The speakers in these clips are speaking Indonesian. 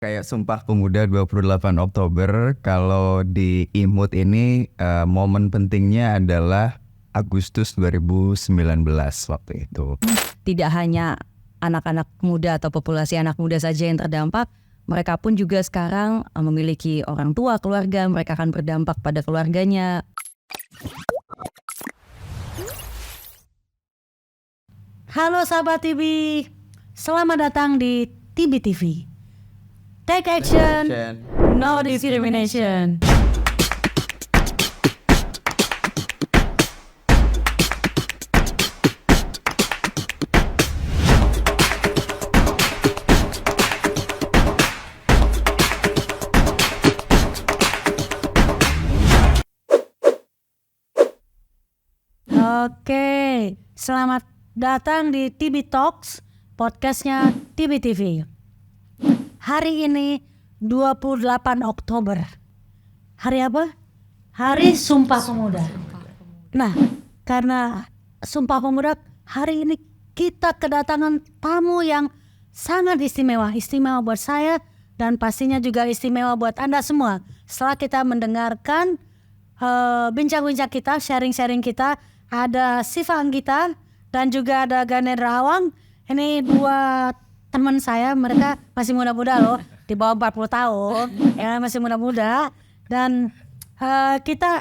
Kayak Sumpah Pemuda 28 Oktober, kalau di IMUT ini momen pentingnya adalah Agustus 2019 waktu itu. Tidak hanya anak-anak muda atau populasi anak muda saja yang terdampak, mereka pun juga sekarang memiliki orang tua, keluarga, mereka akan berdampak pada keluarganya. Halo sahabat TV, selamat datang di TB TV. Take action, no discrimination. Oke, selamat datang di TB Talks, podcastnya TB TV. Hari ini 28 Oktober. Hari apa? Hari Sumpah Pemuda. Nah, karena Sumpah Pemuda, hari ini kita kedatangan tamu yang sangat istimewa. Istimewa buat saya dan pastinya juga istimewa buat Anda semua. Setelah kita mendengarkan bincang-bincang kita, sharing-sharing kita, ada Siva Anggita dan juga ada Ganer Rawang. Ini dua teman saya, mereka masih muda-muda loh, di bawah 40 tahun, ya masih muda-muda. Dan kita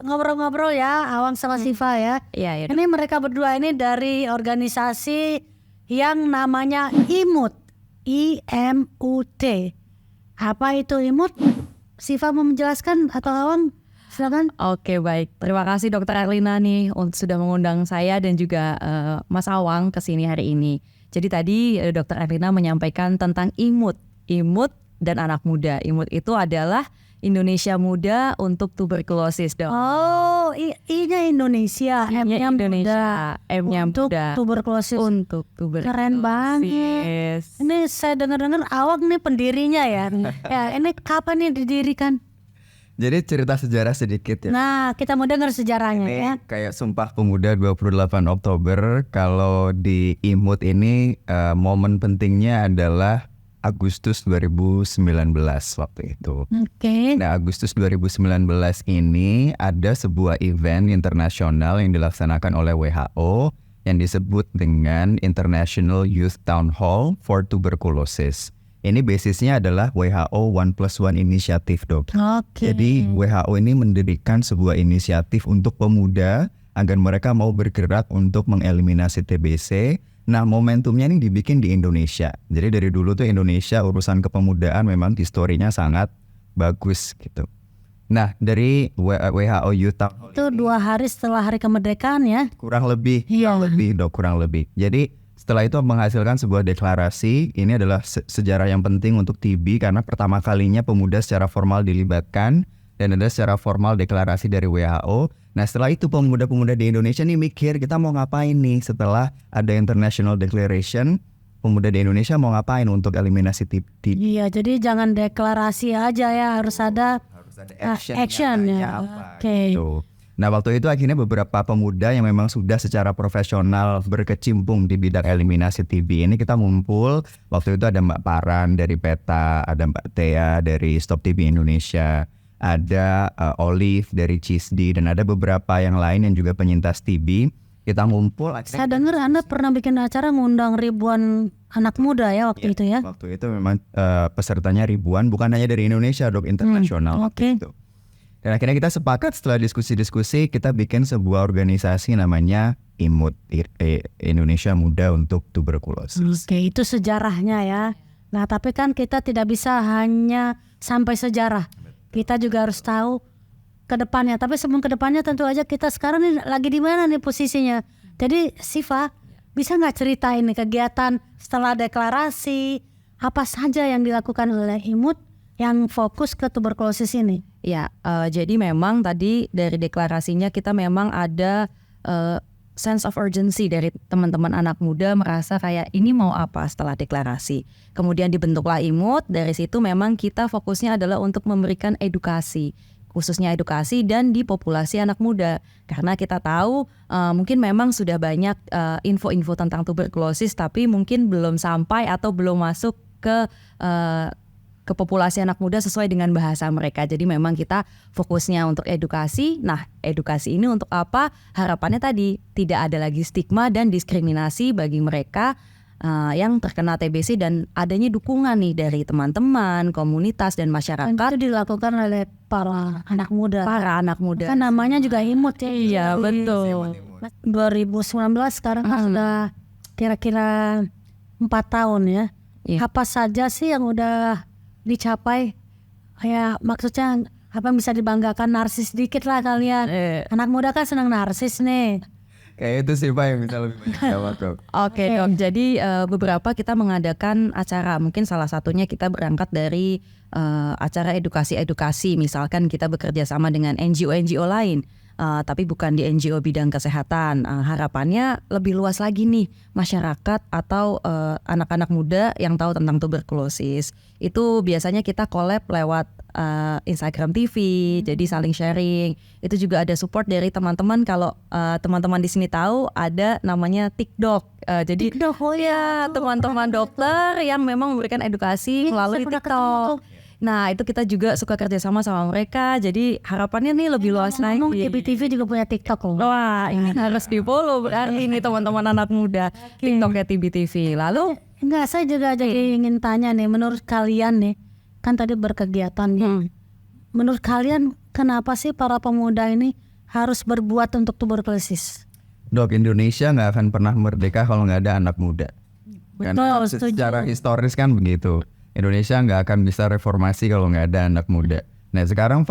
ngobrol-ngobrol ya, Awang sama Siva ya. Iya. Ini mereka berdua ini dari organisasi yang namanya IMUT, IMUT. Apa itu IMUT? Siva mau menjelaskan atau Awang? Silakan. Oke, baik. Terima kasih Dr. Erlina nih sudah mengundang saya dan juga Mas Awang ke sini hari ini. Jadi tadi Dr. Erlina menyampaikan tentang IMUT dan anak muda. IMUT itu adalah Indonesia Muda untuk Tuberkulosis, Dok. Oh, I-nya Indonesia, M-nya Indonesia, M-nya untuk muda. tuberkulosis. Untuk tuberkulosis. Keren banget. Ini saya dengar-dengar Awang nih pendirinya ya. Ya, ini kapan nih didirikan? Jadi cerita sejarah sedikit ya. Nah, kita mau dengar sejarahnya Ini ya. kayak Sumpah Pemuda 28 Oktober, kalau di IMUT ini momen pentingnya adalah Agustus 2019 waktu itu. Oke. Nah, Agustus 2019 ini ada sebuah event internasional yang dilaksanakan oleh WHO yang disebut dengan International Youth Town Hall for Tuberculosis. Ini basisnya adalah WHO 1+1 Initiative, Dok. Oke. Jadi WHO ini mendirikan sebuah inisiatif untuk pemuda agar mereka mau bergerak untuk mengeliminasi TBC. Nah, momentumnya ini dibikin di Indonesia. Jadi dari dulu tuh Indonesia urusan kepemudaan memang historinya sangat bagus gitu. Nah, dari WHO Youth Town Hall Itu 2 hari setelah hari kemerdekaan ya. kurang lebih, kurang lebih. Jadi setelah itu menghasilkan sebuah deklarasi. Ini adalah sejarah yang penting untuk TB karena pertama kalinya pemuda secara formal dilibatkan dan ada secara formal deklarasi dari WHO. Nah, setelah itu pemuda-pemuda di Indonesia nih mikir, kita mau ngapain nih setelah ada International Declaration, pemuda di Indonesia mau ngapain untuk eliminasi TB? Iya, jadi jangan deklarasi aja ya, harus ada action ya. Oke. Gitu. Nah, waktu itu akhirnya beberapa pemuda yang memang sudah secara profesional berkecimpung di bidang eliminasi TB ini kita ngumpul. Waktu itu ada Mbak Paran dari PETA, ada Mbak Thea dari Stop TB Indonesia, ada Olive dari CISDI, dan ada beberapa yang lain yang juga penyintas TB. Kita ngumpul. Saya dengar Anda pernah bikin acara ngundang ribuan anak muda ya waktu itu ya. Waktu itu memang pesertanya ribuan, bukan hanya dari Indonesia, Dok, internasional. Oke. Gitu. Dan akhirnya kita sepakat setelah diskusi-diskusi kita bikin sebuah organisasi namanya IMUT, Indonesia Muda untuk Tuberkulosis. Oke, itu sejarahnya ya. Nah, tapi kan kita tidak bisa hanya sampai sejarah. Kita juga harus tahu ke depannya. Tapi sebelum ke depannya tentu aja kita sekarang nih lagi di mana nih posisinya. Jadi Siva, bisa nggak ceritain nih kegiatan setelah deklarasi, apa saja yang dilakukan oleh IMUT yang fokus ke tuberkulosis ini? Ya, jadi memang tadi dari deklarasinya kita memang ada sense of urgency dari teman-teman anak muda merasa kayak ini mau apa setelah deklarasi. Kemudian dibentuklah IMUT, dari situ memang kita fokusnya adalah untuk memberikan edukasi, khususnya edukasi dan di populasi anak muda. Karena kita tahu mungkin memang sudah banyak info-info tentang tuberkulosis tapi mungkin belum sampai atau belum masuk ke ke populasi anak muda sesuai dengan bahasa mereka. Jadi memang kita fokusnya untuk edukasi. Nah, edukasi ini untuk apa? Harapannya tadi tidak ada lagi stigma dan diskriminasi bagi mereka yang terkena TBC, dan adanya dukungan nih dari teman-teman, komunitas dan masyarakat. Dan itu dilakukan oleh para anak muda. Para anak muda. Kan namanya juga imut ya. Iya, betul. 2019 sekarang kan sudah kira-kira 4 tahun ya. Iya. Apa saja sih yang udah dicapai? Kayak maksudnya apa yang bisa dibanggakan, narsis dikit lah kalian. Anak muda kan senang narsis nih. Kayak itu sih Pak yang bisa lebih banyak jawab Dok. Oke Dok, jadi beberapa kita mengadakan acara, mungkin salah satunya kita berangkat dari acara edukasi-edukasi, misalkan kita bekerja sama dengan NGO-NGO lain, tapi bukan di NGO bidang kesehatan. Harapannya lebih luas lagi nih masyarakat atau anak-anak muda yang tahu tentang tuberkulosis. Itu biasanya kita collab lewat Instagram TV, jadi saling sharing. Itu juga ada support dari teman-teman. Kalau teman-teman di sini tahu ada namanya TikTok. Jadi TikTok, oh ya. teman-teman dokter yang memang memberikan edukasi melalui saya pernah TikTok. Nah, itu kita juga suka kerjasama sama mereka. Jadi harapannya nih lebih luas lagi. TBTV juga punya TikTok loh. Wah, ini harus di follow berarti ini teman-teman anak muda. TikToknya TBTV. Lalu Enggak, saya juga jadi ingin tanya nih, menurut kalian nih, kan tadi berkegiatan nih. Menurut kalian kenapa sih para pemuda ini harus berbuat untuk tuberkulosis? Dok, Indonesia nggak akan pernah merdeka kalau nggak ada anak muda. Karena Betul, secara historis kan begitu. Indonesia nggak akan bisa reformasi kalau nggak ada anak muda. Nah sekarang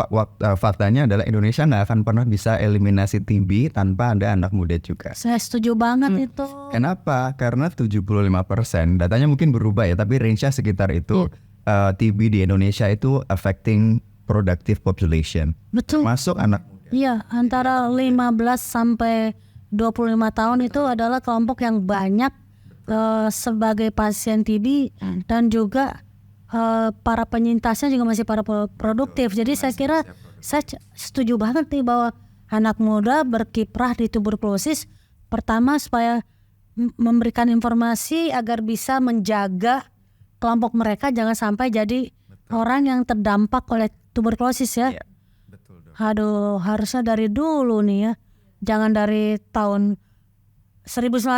faktanya adalah Indonesia nggak akan pernah bisa eliminasi TB tanpa ada anak muda juga. Saya setuju banget itu. Kenapa? Karena 75%, datanya mungkin berubah ya, tapi range-nya sekitar itu. TB di Indonesia itu affecting productive population. Betul. Masuk anak muda. Iya, antara 15 sampai 25 tahun itu adalah kelompok yang banyak sebagai pasien TB dan juga para penyintasnya juga masih para produktif. Jadi saya kira saya setuju banget nih bahwa anak muda berkiprah di tuberkulosis. Pertama supaya memberikan informasi agar bisa menjaga kelompok mereka jangan sampai jadi orang yang terdampak oleh tuberkulosis ya. Betul, Dok. Aduh, harusnya dari dulu nih ya. Jangan dari tahun 2019,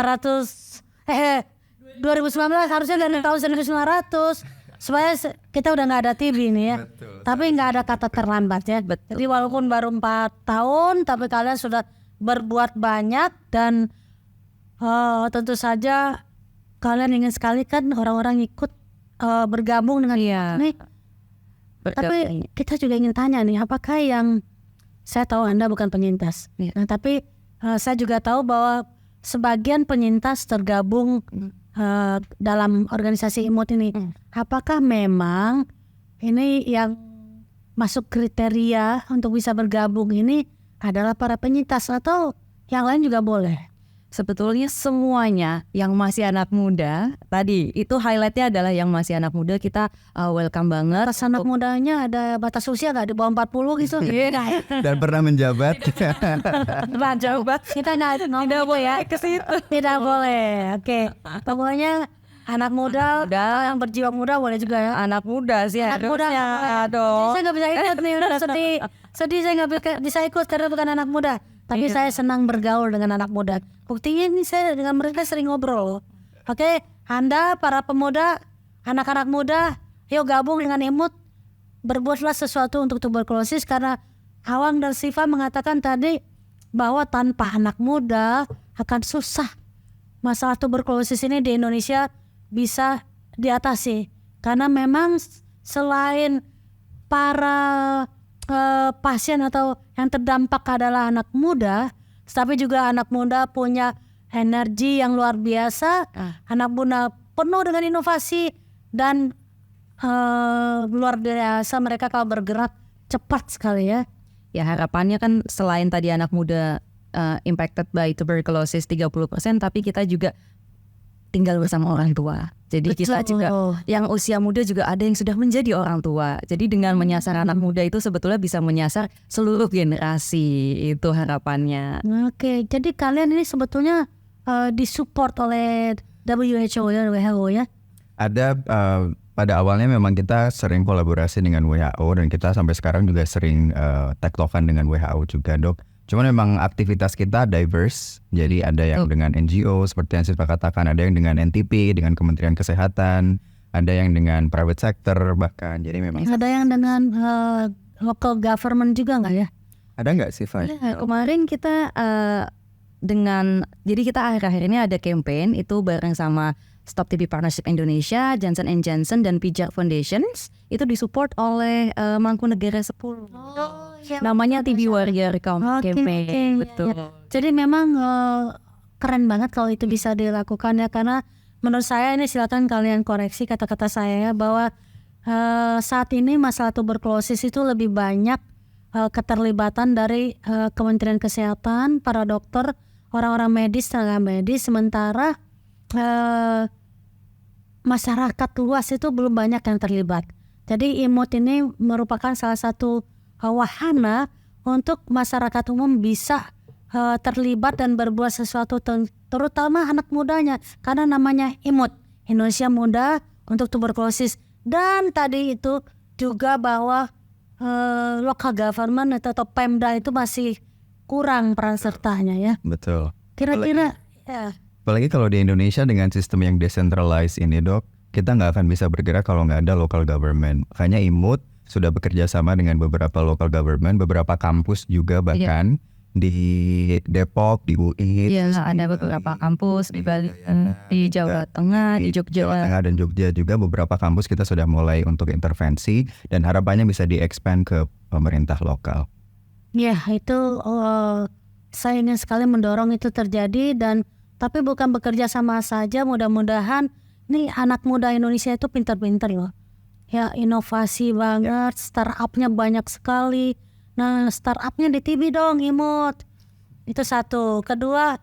harusnya dari tahun 1900 supaya kita udah nggak ada TB nih ya. Betul. Tapi nggak ada kata terlambat ya. Jadi walaupun baru 4 tahun, tapi kalian sudah berbuat banyak dan tentu saja kalian ingin sekali kan orang-orang ikut bergabung dengan ini. Tapi kita juga ingin tanya nih, apakah yang saya tahu Anda bukan penyintas. Nah, tapi saya juga tahu bahwa sebagian penyintas tergabung dalam organisasi IMUT ini. Apakah memang ini yang masuk kriteria untuk bisa bergabung ini adalah para penyintas atau yang lain juga boleh? sebetulnya semuanya yang masih anak muda, tadi itu highlightnya adalah yang masih anak muda, kita welcome banget. Pas anak mudanya ada batas usia nggak di bawah 40 gitu? Dan pernah menjabat. Menjabat Kita nggak boleh ya ke situ. Tidak boleh. Oke. Pokoknya anak muda yang berjiwa muda boleh juga ya. anak muda sih Anak muda harusnya dong. Saya nggak bisa ikut nih, udah sedih saya nggak bisa ikut karena bukan anak muda. Tapi saya senang bergaul dengan anak muda. Buktinya ini saya dengan mereka sering ngobrol. Oke, Anda para pemuda, anak-anak muda, yuk gabung dengan IMUT. Berbuatlah sesuatu untuk tuberkulosis karena Awang dan Siva mengatakan tadi bahwa tanpa anak muda akan susah. Masalah tuberkulosis ini di Indonesia bisa diatasi karena memang selain para pasien atau yang terdampak adalah anak muda, tapi juga anak muda punya energi yang luar biasa. Anak muda penuh dengan inovasi dan luar biasa mereka kalau bergerak cepat sekali ya. Ya harapannya kan selain tadi anak muda impacted by tuberculosis 30%, tapi kita juga tinggal bersama orang tua. Jadi kita juga yang usia muda juga ada yang sudah menjadi orang tua. Jadi dengan menyasar anak muda itu sebetulnya bisa menyasar seluruh generasi, itu harapannya. Oke, jadi kalian ini sebetulnya disupport oleh WHO ya, Ada pada awalnya memang kita sering kolaborasi dengan WHO dan kita sampai sekarang juga sering tektokan dengan WHO juga dok. Cuman memang aktivitas kita diverse, jadi ada yang dengan NGO seperti yang saya katakan, ada yang dengan NTP, dengan Kementerian Kesehatan, ada yang dengan private sector bahkan. Jadi memang Ada yang dengan local government juga nggak ya? ada nggak sih Fai? Kemarin kita jadi kita akhir-akhir ini ada campaign itu bareng sama Stop TB Partnership Indonesia, Johnson & Johnson dan Pijak Foundations. Itu disupport oleh Mangkunegara 10. Namanya TB Warrior Campaign. Betul. Ya. Jadi memang keren banget kalau itu bisa dilakukan ya, karena menurut saya ini, silakan kalian koreksi kata-kata saya ya, bahwa saat ini masalah tuberkulosis itu lebih banyak keterlibatan dari Kementerian Kesehatan, para dokter, orang-orang medis, tenaga medis, sementara masyarakat luas itu belum banyak yang terlibat. Jadi IMUT ini merupakan salah satu wahana untuk masyarakat umum bisa terlibat dan berbuat sesuatu, terutama anak mudanya, karena namanya IMUT, Indonesia Muda untuk Tuberkulosis. Dan tadi itu juga bahwa local government atau Pemda itu masih kurang peran sertanya ya. Betul. Kira-kira ya. Apalagi kalau di Indonesia dengan sistem yang decentralized ini dok, kita nggak akan bisa bergerak kalau nggak ada local government. Makanya IMUT sudah bekerja sama dengan beberapa local government, beberapa kampus juga bahkan di Depok, di UI. Iya, ada beberapa kampus di Bali, di Jawa Tengah, di Jogja. Jawa Tengah dan Jogja juga beberapa kampus kita sudah mulai untuk intervensi dan harapannya bisa di-expand ke pemerintah lokal. Ya itu saya ingin sekali mendorong itu terjadi, dan tapi bukan bekerja sama saja, mudah-mudahan nih anak muda Indonesia itu pintar-pintar loh. Ya inovasi banget, startupnya banyak sekali. Nah startupnya di TB dong IMUT. Itu satu. Kedua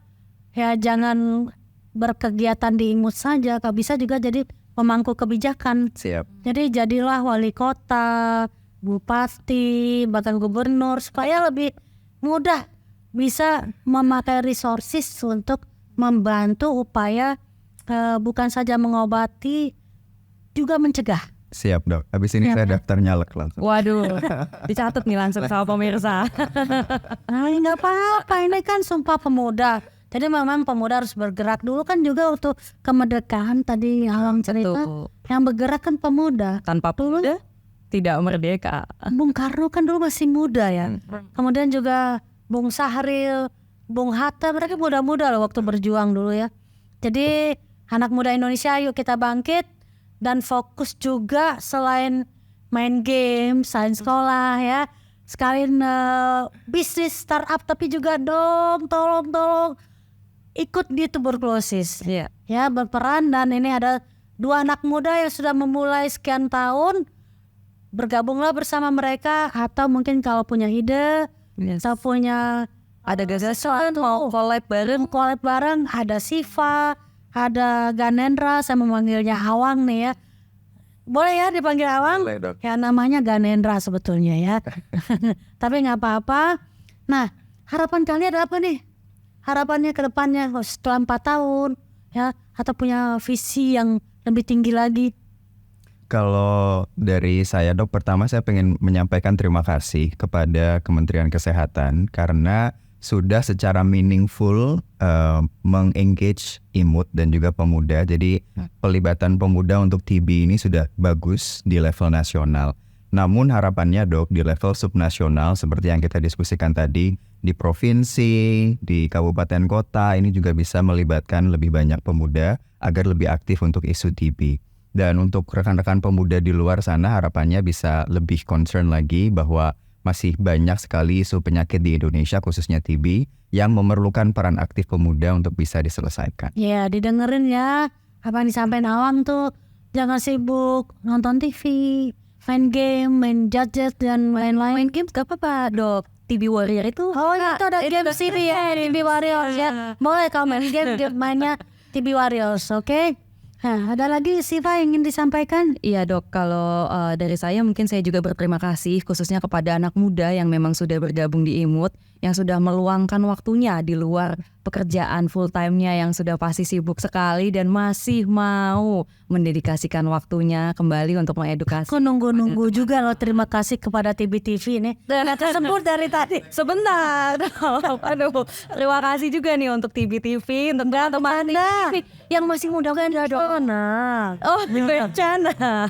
ya jangan berkegiatan di IMUT saja, kalau bisa juga jadi pemangku kebijakan. Siap. Jadi jadilah wali kota, bupati, bahkan gubernur, supaya lebih mudah bisa memakai resources untuk membantu upaya bukan saja mengobati, juga mencegah. Siap dok, habis ini saya daftar nyalek langsung. Waduh, dicatat nih langsung sama pemirsa. Nah nggak apa-apa, ini kan Sumpah Pemuda. Jadi memang pemuda harus bergerak dulu kan, juga untuk kemerdekaan tadi Alang cerita. Betul. Yang bergerak kan pemuda. Tanpa pemuda tidak merdeka. Bung Karno kan dulu masih muda ya. Kemudian juga Bung Sahril, Bung Hatta, mereka muda-muda loh waktu berjuang dulu ya. Jadi anak muda Indonesia, yuk kita bangkit dan fokus juga selain main game, selain sekolah ya, sekalian bisnis startup, tapi juga tolong ikut di tuberkulosis. Iya. Ya berperan, dan ini ada 2 anak muda yang sudah memulai sekian tahun, bergabunglah bersama mereka, atau mungkin kalau punya ide, atau punya Ada gagasan mau collab bareng. Ada Siva, ada Ganendra, saya memanggilnya Awang nih ya. Boleh ya dipanggil Awang? Boleh, dok. Ya namanya Ganendra sebetulnya ya. Tapi nggak apa-apa. Nah harapan kalian ada apa nih? Harapannya ke depannya setelah 4 tahun ya, atau punya visi yang lebih tinggi lagi? Kalau dari saya dok, pertama saya pengen menyampaikan terima kasih kepada Kementerian Kesehatan karena sudah secara meaningful mengengage IMUT dan juga pemuda. Jadi pelibatan pemuda untuk TB ini sudah bagus di level nasional. Namun harapannya dok, di level subnasional seperti yang kita diskusikan tadi, di provinsi, di kabupaten kota, ini juga bisa melibatkan lebih banyak pemuda agar lebih aktif untuk isu TB. Dan untuk rekan-rekan pemuda di luar sana, harapannya bisa lebih concern lagi bahwa masih banyak sekali isu penyakit di Indonesia, khususnya TB, yang memerlukan peran aktif pemuda untuk bisa diselesaikan. Ya didengerin ya, apa yang disampaikan Awang tuh, jangan sibuk nonton TV, main game, main gadget dan lain-lain. Main games gak apa-apa dok. TB Warrior itu. Oh itu ada game TV ya, TB Warriors ya. Boleh kalau main game mainnya TB Warriors, oke? Nah, ada lagi Siva yang ingin disampaikan? Iya dok, kalau dari saya mungkin saya juga berterima kasih khususnya kepada anak muda yang memang sudah bergabung di IMUT. yang sudah meluangkan waktunya di luar pekerjaan full time-nya yang sudah pasti sibuk sekali dan masih mau mendedikasikan waktunya kembali untuk mengedukasi. Aku nunggu juga loh, terima kasih kepada TBTV nih. Nggak tersebut dari tadi. Sebentar, aduh, terima kasih juga nih untuk TBTV, untuk teman-teman Anda yang masih muda kan Oh, bencana.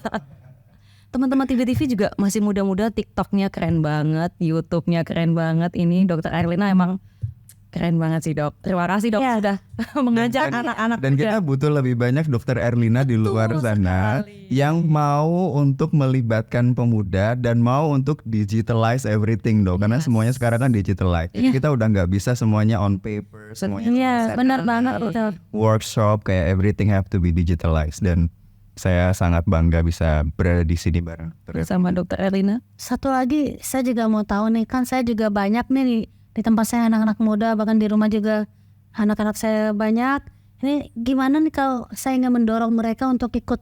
Teman-teman TBTV juga masih muda-muda, TikToknya keren banget, YouTube-nya keren banget. Ini Dokter Erlina emang keren banget sih dok. Terima kasih dok sudah mengajak anak-anak. Dan kita butuh lebih banyak Dokter Erlina di luar sana yang mau untuk melibatkan pemuda dan mau untuk digitalize everything dok. Karena semuanya sekarang kan digitalize. Kita udah nggak bisa semuanya on paper, semuanya Iya, benar banget betul. workshop kayak everything have to be digitalized. Dan saya sangat bangga bisa berada di sini bareng Bersama Dokter Erlina. Satu lagi saya juga mau tahu nih, kan saya juga banyak nih di tempat saya anak-anak muda, bahkan di rumah juga anak-anak saya banyak. Ini gimana nih kalau saya ingin mendorong mereka untuk ikut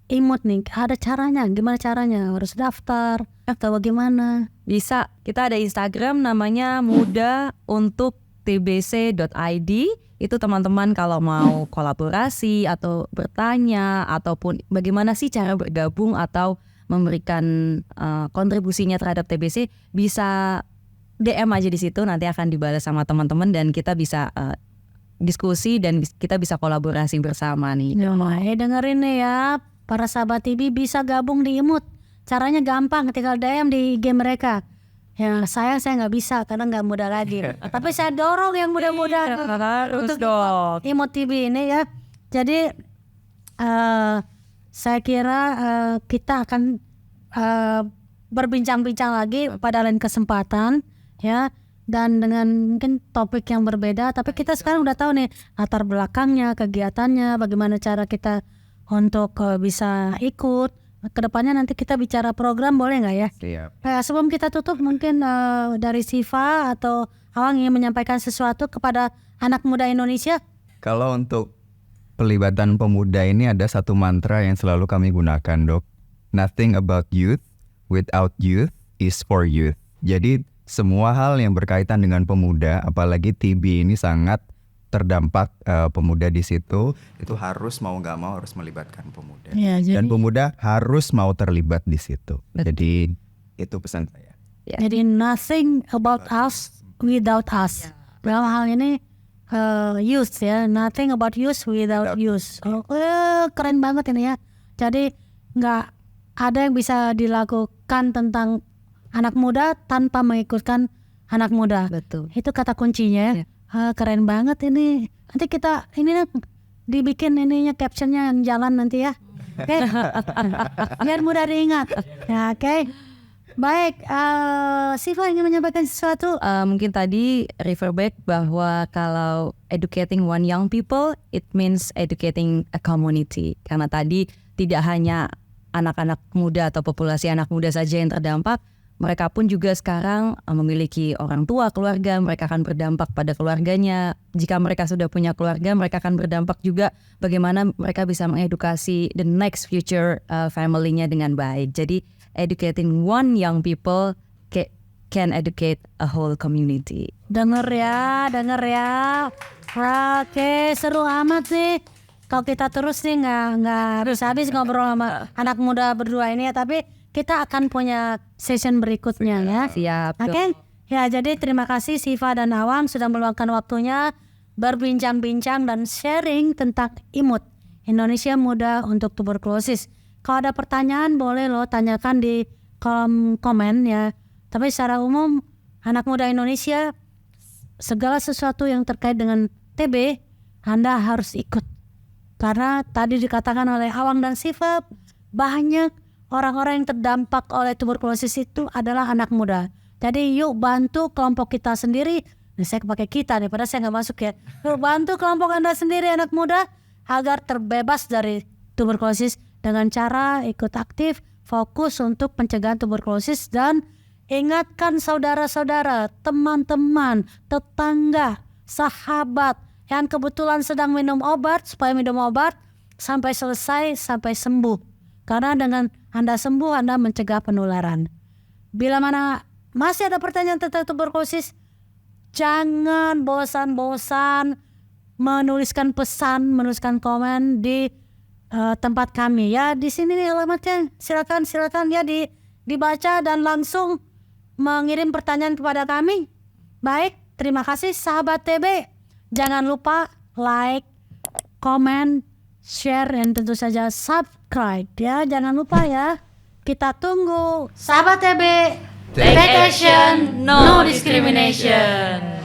imut nih? Ada caranya? Gimana caranya? Harus daftar atau bagaimana? Bisa, kita ada Instagram namanya muda-untuk-tbc.id. Itu teman-teman kalau mau kolaborasi atau bertanya ataupun bagaimana sih cara bergabung atau memberikan kontribusinya terhadap TBC, bisa DM aja di situ, nanti akan dibalas sama teman-teman dan kita bisa diskusi dan kita bisa kolaborasi bersama nih. Dengerin nih ya, para sahabat TV bisa gabung di imut. Caranya gampang, tinggal DM di IG mereka. Ya saya nggak bisa karena nggak muda lagi. Tapi saya dorong yang muda-muda untuk dong. imut TV ini ya. Jadi saya kira kita akan berbincang-bincang lagi pada lain kesempatan ya, dan dengan mungkin topik yang berbeda. Tapi kita sekarang udah tahu nih latar belakangnya, kegiatannya, bagaimana cara kita untuk bisa ikut. Kedepannya nanti kita bicara program, boleh nggak ya? Siap. Sebelum kita tutup mungkin dari Siva atau Awang ingin menyampaikan sesuatu kepada anak muda Indonesia. Kalau untuk pelibatan pemuda ini ada satu mantra yang selalu kami gunakan dok. Nothing about youth without youth is for youth. Jadi semua hal yang berkaitan dengan pemuda, apalagi TB ini sangat terdampak pemuda di situ, itu harus mau nggak mau harus melibatkan pemuda. Ya, Dan pemuda harus mau terlibat di situ. Jadi itu pesan saya. Jadi nothing about us without us. Dalam hal ini youth ya, nothing about youth without youth. Keren banget ini ya. Jadi nggak ada yang bisa dilakukan tentang anak muda tanpa mengikutkan anak muda. Betul. Itu kata kuncinya. Keren banget ini. Nanti kita ini dibikin ininya captionnya yang jalan nanti ya. Oke. Biar mudah diingat. Ya, oke. Baik, Siva ingin menyampaikan sesuatu. Mungkin tadi refer back bahwa kalau educating one young people, it means educating a community. Karena tadi tidak hanya anak-anak muda atau populasi anak muda saja yang terdampak, mereka pun juga sekarang memiliki orang tua, keluarga, mereka akan berdampak pada keluarganya. Jika mereka sudah punya keluarga, mereka akan berdampak juga bagaimana mereka bisa mengedukasi the next future family-nya dengan baik. Jadi educating one young people can educate a whole community. Denger ya. Oke, seru amat sih. Kalau kita terus nih nggak habis ngobrol sama anak muda berdua ini ya, tapi kita akan punya session berikutnya ya. Siap. Oke. Ya, jadi terima kasih Siva dan Awang sudah meluangkan waktunya berbincang-bincang dan sharing tentang imut, Indonesia Muda untuk Tuberkulosis. Kalau ada pertanyaan boleh lo tanyakan di kolom komen ya. Tapi secara umum anak muda Indonesia, segala sesuatu yang terkait dengan TB Anda harus ikut. Karena tadi dikatakan oleh Awang dan Siva, banyak orang-orang yang terdampak oleh tuberkulosis itu adalah anak muda. Jadi yuk bantu kelompok kita sendiri. Nah, saya pakai kita nih, padahal saya nggak masuk ya. Yuk bantu kelompok Anda sendiri anak muda agar terbebas dari tuberkulosis dengan cara ikut aktif, fokus untuk pencegahan tuberkulosis, dan ingatkan saudara-saudara, teman-teman, tetangga, sahabat yang kebetulan sedang minum obat supaya minum obat sampai selesai, sampai sembuh. Karena dengan Anda sembuh, Anda mencegah penularan. Bila mana masih ada pertanyaan tentang tuberkulosis, Jangan bosan-bosan menuliskan pesan, menuliskan komen di tempat kami ya. Di sini nih alamatnya. Silakan ya dibaca dan langsung mengirim pertanyaan kepada kami. Baik, terima kasih sahabat TB. Jangan lupa like, comment, share, dan tentu saja subscribe ya. Jangan lupa ya. Kita tunggu. Sahabat TB, Take action, no discrimination.